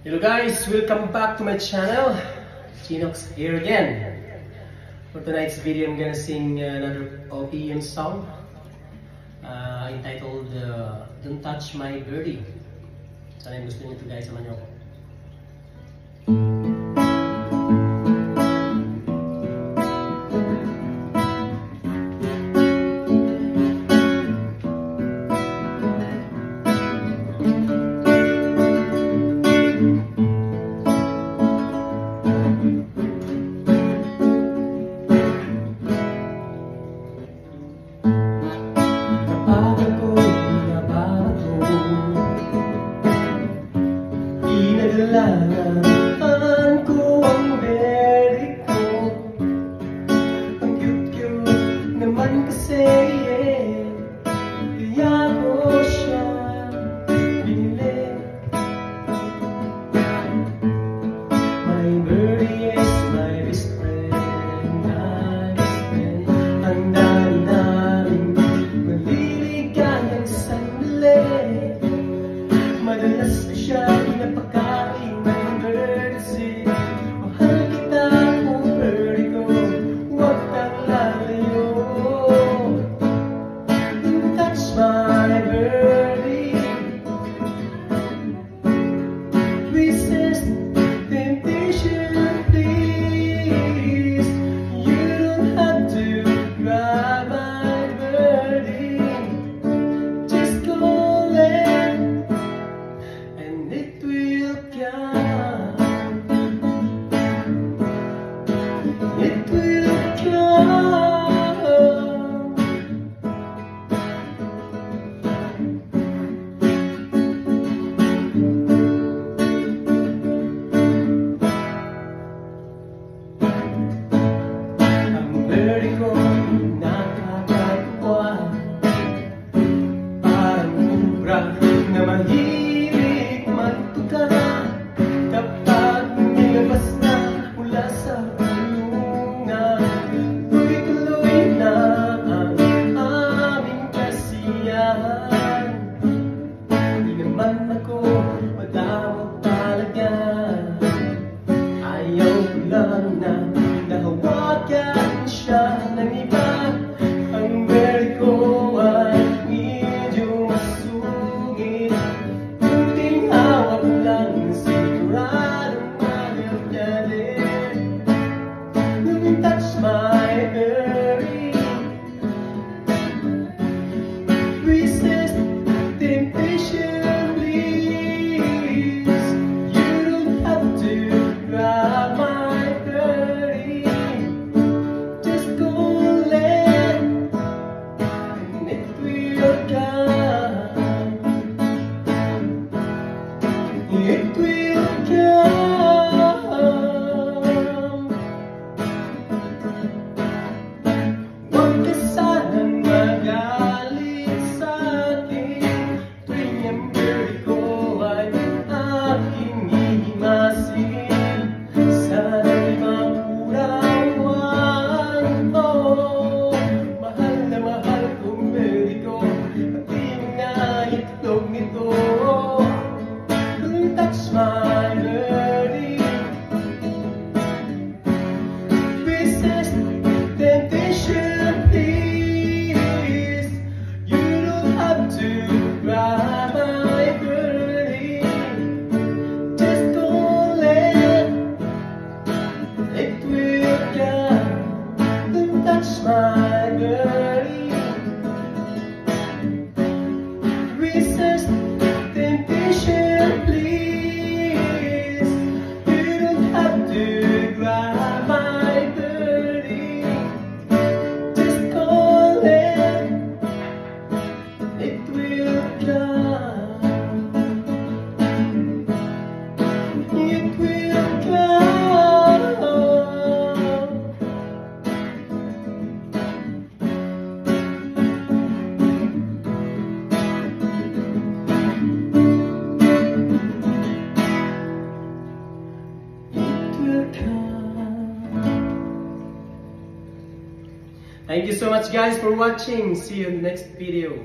Hello guys, welcome back to my channel. Chinox here again. For tonight's video, I'm gonna sing another OPM song entitled Don't Touch My Birdie. Sana gusto niyo ito guys, samahan niyo ako. Inalagaan ko ang birdie ko. Ang cute-cute naman kasi kaya ko siya binili. My birdie is my best friend, my best friend. Ang dami namin maliligayang sandali. Madalas ko siya pinapakain ng birdseed. Mahal kita kung birdie ko, huwag kang lalayo. Don't touch my birdie. Resist temptation, please. You don't have to grab my birdie. Just go let and it will come. It will come. Ang birdie ko nakakatawa, parang ubra na mahilig magtuka kapag nilabas na mula sa kulungan. Tuloy-tuloy na ang aming kasiyahan. Hindi naman ako madamot talaga. Ayaw ko lang na nahawakan siya ng iba. Ang birdie ko ay medyo masugid. Kunting hawak lang siguradong magagaling. Don't touch my birdie. Resist temptation, please. You don't have to grab my birdie. Just go let and it will come. It will come. Huwag ka sanang magalit sa akin tuwing ang birdie ko ay aking hihimasin. Sana'y mapurawan ko. Mahal na mahal kong birdie ko, pati mga itlog nito. Don't touch my birdie. Resist temptation, please. You don't have to grab my birdie. Just go let it will come. Don't touch my birdie. Resist temptation, please. You don't have to grab my birdie. Just call it, it will come. It will come. Thank you so much guys for watching. See you in the next video.